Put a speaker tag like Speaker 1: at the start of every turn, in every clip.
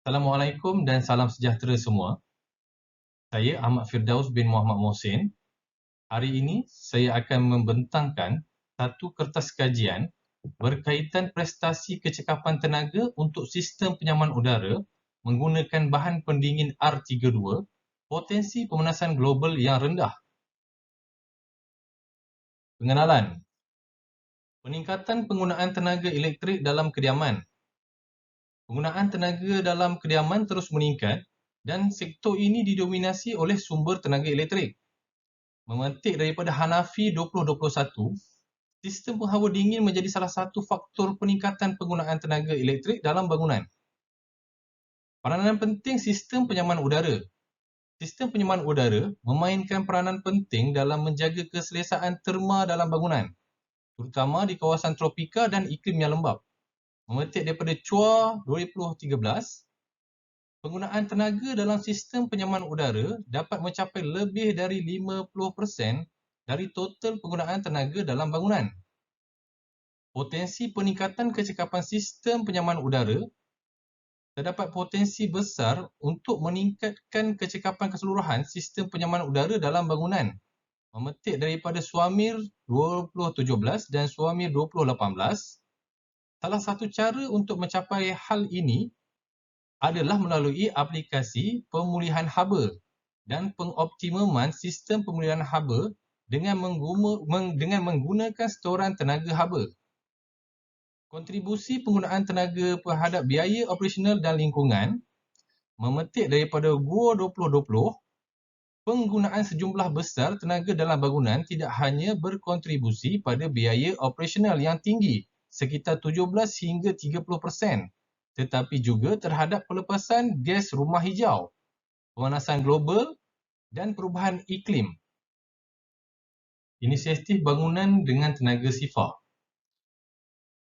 Speaker 1: Assalamualaikum dan salam sejahtera semua. Saya Ahmad Firdaus bin Muhammad Mohsin. Hari ini saya akan membentangkan satu kertas kajian berkaitan prestasi kecekapan tenaga untuk sistem penyaman udara menggunakan bahan pendingin R32, potensi pemanasan global yang rendah. Pengenalan. Peningkatan penggunaan tenaga elektrik dalam kediaman. Penggunaan tenaga dalam kediaman terus meningkat dan sektor ini didominasi oleh sumber tenaga elektrik. Memetik daripada Hanafi 2021, sistem penghawa dingin menjadi salah satu faktor peningkatan penggunaan tenaga elektrik dalam bangunan. Peranan penting sistem penyaman udara. Sistem penyaman udara memainkan peranan penting dalam menjaga keselesaan terma dalam bangunan, terutama di kawasan tropika dan iklim yang lembap. Memetik daripada Chua 2013, penggunaan tenaga dalam sistem penyaman udara dapat mencapai lebih dari 50% dari total penggunaan tenaga dalam bangunan. Potensi peningkatan kecekapan sistem penyaman udara. Terdapat potensi besar untuk meningkatkan kecekapan keseluruhan sistem penyaman udara dalam bangunan. Memetik daripada Swamir 2017 dan Swamir 2018, salah satu cara untuk mencapai hal ini adalah melalui aplikasi pemulihan haba dan pengoptimaman sistem pemulihan haba dengan menggunakan setoran tenaga haba. Kontribusi penggunaan tenaga terhadap biaya operasional dan lingkungan. Memetik daripada Guo 2020, penggunaan sejumlah besar tenaga dalam bangunan tidak hanya berkontribusi pada biaya operasional yang tinggi sekitar 17 hingga 30%, tetapi juga terhadap pelepasan gas rumah hijau, pemanasan global dan perubahan iklim. Inisiatif bangunan dengan tenaga sifar.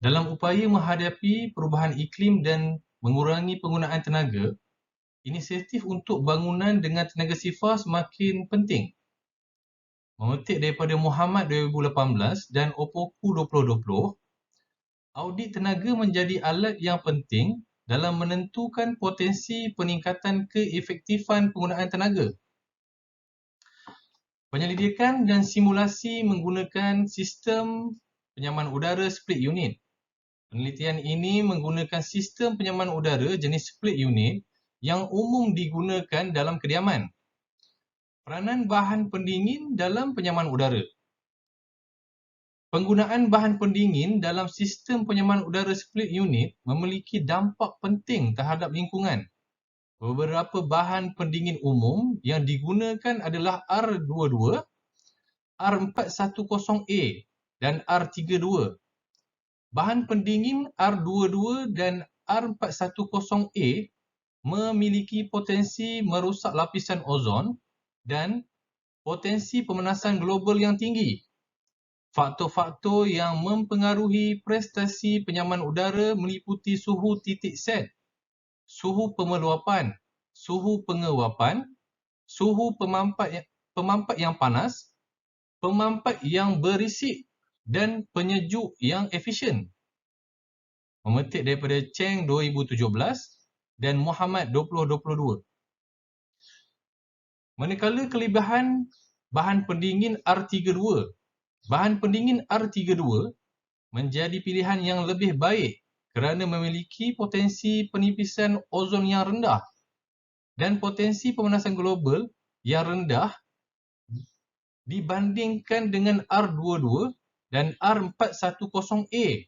Speaker 1: Dalam upaya menghadapi perubahan iklim dan mengurangi penggunaan tenaga, inisiatif untuk bangunan dengan tenaga sifar semakin penting. Memetik daripada Muhammad 2018 dan Opoku 2020, audit tenaga menjadi alat yang penting dalam menentukan potensi peningkatan keefektifan penggunaan tenaga. Penyelidikan dan simulasi menggunakan sistem penyaman udara split unit. Penelitian ini menggunakan sistem penyaman udara jenis split unit yang umum digunakan dalam kediaman. Peranan bahan pendingin dalam penyaman udara. Penggunaan bahan pendingin dalam sistem penyaman udara split unit memiliki dampak penting terhadap lingkungan. Beberapa bahan pendingin umum yang digunakan adalah R22, R410A dan R32. Bahan pendingin R22 dan R410A memiliki potensi merosak lapisan ozon dan potensi pemanasan global yang tinggi. Faktor-faktor yang mempengaruhi prestasi penyaman udara meliputi suhu titik set, suhu pemeluapan, suhu pengewapan, suhu pemampat yang panas, pemampat yang berisik dan penyejuk yang efisien. Memetik daripada Cheng 2017 dan Muhammad 2022. Manakala kelebihan bahan pendingin R32, bahan pendingin R32 menjadi pilihan yang lebih baik kerana memiliki potensi penipisan ozon yang rendah dan potensi pemanasan global yang rendah dibandingkan dengan R22 dan R410A.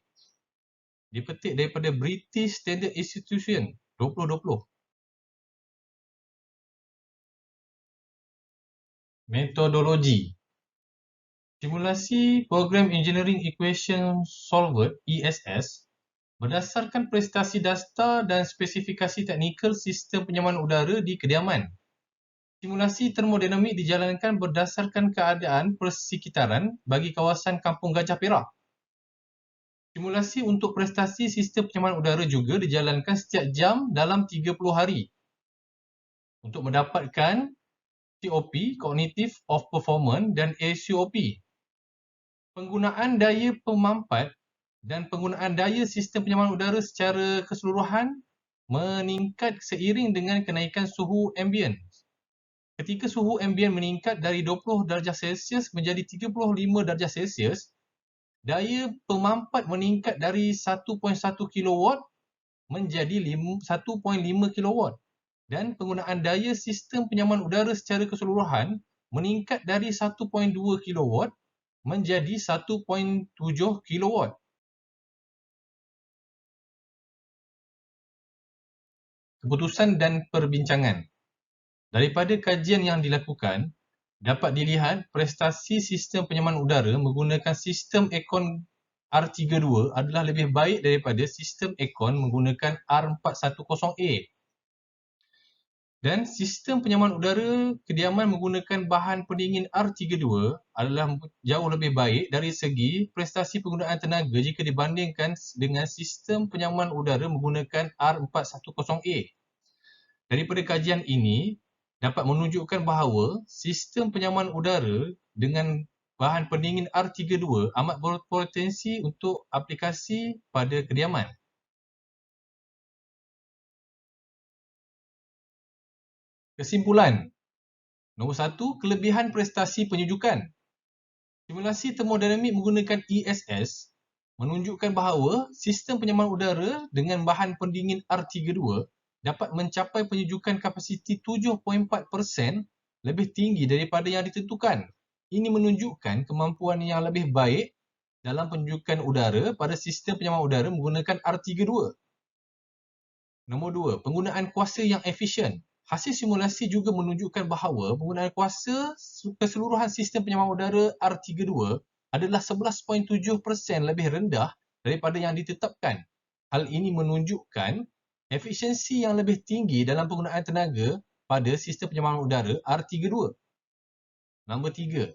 Speaker 1: Dipetik daripada British Standard Institution 2020. Metodologi. Simulasi Program Engineering Equation Solver (ESS) berdasarkan prestasi data dan spesifikasi teknikal sistem penyaman udara di kediaman. Simulasi termodinamik dijalankan berdasarkan keadaan persekitaran bagi kawasan Kampung Gajah Perak. Simulasi untuk prestasi sistem penyaman udara juga dijalankan setiap jam dalam 30 hari untuk mendapatkan COP, Cognitive of Performance dan ACOP. Penggunaan daya pemampat dan penggunaan daya sistem penyaman udara secara keseluruhan meningkat seiring dengan kenaikan suhu ambient. Ketika suhu ambient meningkat dari 20 darjah Celsius menjadi 35 darjah Celsius, daya pemampat meningkat dari 1.1 kilowatt menjadi 1.5 kilowatt dan penggunaan daya sistem penyaman udara secara keseluruhan meningkat dari 1.2 kilowatt menjadi 1.7 kilowatt. Keputusan dan perbincangan. Daripada kajian yang dilakukan, dapat dilihat prestasi sistem penyaman udara menggunakan sistem aircon R32 adalah lebih baik daripada sistem aircon menggunakan R410A. Dan sistem penyaman udara kediaman menggunakan bahan pendingin R32 adalah jauh lebih baik dari segi prestasi penggunaan tenaga jika dibandingkan dengan sistem penyaman udara menggunakan R410A. Daripada kajian ini, dapat menunjukkan bahawa sistem penyaman udara dengan bahan pendingin R32 amat berpotensi untuk aplikasi pada kediaman. Kesimpulan. Nombor 1, kelebihan prestasi penyejukan. Simulasi termodinamik menggunakan ESS menunjukkan bahawa sistem penyaman udara dengan bahan pendingin R32 dapat mencapai penyejukan kapasiti 7.4% lebih tinggi daripada yang ditentukan. Ini menunjukkan kemampuan yang lebih baik dalam penyejukan udara pada sistem penyaman udara menggunakan R32. Nombor 2, penggunaan kuasa yang efisien. Hasil simulasi juga menunjukkan bahawa penggunaan kuasa keseluruhan sistem penyaman udara R32 adalah 11.7% lebih rendah daripada yang ditetapkan. Hal ini menunjukkan efisiensi yang lebih tinggi dalam penggunaan tenaga pada sistem penyaman udara R32. Nombor 3,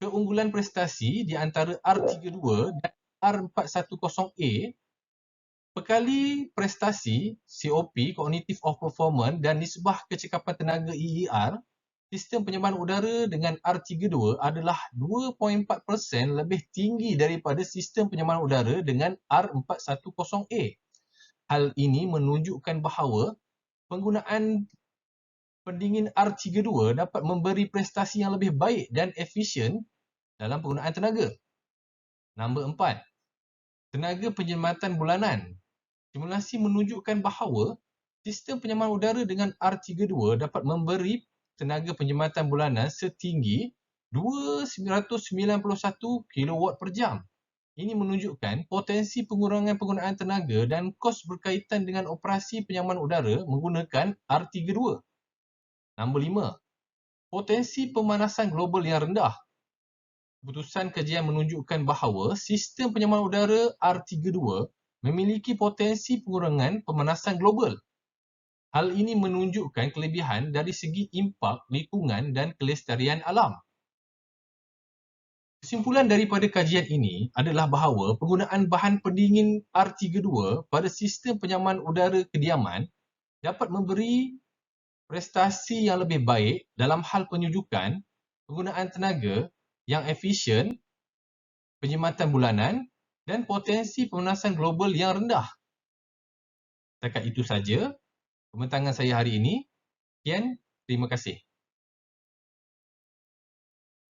Speaker 1: keunggulan prestasi di antara R32 dan R410A. Perkali prestasi COP, Cognitive of Performance dan nisbah kecekapan tenaga EER, sistem penyaman udara dengan R32 adalah 2.4% lebih tinggi daripada sistem penyaman udara dengan R410A. Hal ini menunjukkan bahawa penggunaan pendingin R32 dapat memberi prestasi yang lebih baik dan efisien dalam penggunaan tenaga. Nombor 4, tenaga penjimatan bulanan. Simulasi menunjukkan bahawa sistem penyaman udara dengan R32 dapat memberi tenaga penjimatan bulanan setinggi 291 kilowatt per jam. Ini menunjukkan potensi pengurangan penggunaan tenaga dan kos berkaitan dengan operasi penyaman udara menggunakan R32. Nombor 5, potensi pemanasan global yang rendah. Keputusan kajian menunjukkan bahawa sistem penyaman udara R32 memiliki potensi pengurangan pemanasan global. Hal ini menunjukkan kelebihan dari segi impak lingkungan dan kelestarian alam. Kesimpulan daripada kajian ini adalah bahawa penggunaan bahan pendingin R32 pada sistem penyaman udara kediaman dapat memberi prestasi yang lebih baik dalam hal penyejukan, penggunaan tenaga yang efisien, penjimatan bulanan dan potensi pemanasan global yang rendah. Setakat itu saja pembentangan saya hari ini. Sekian, terima kasih.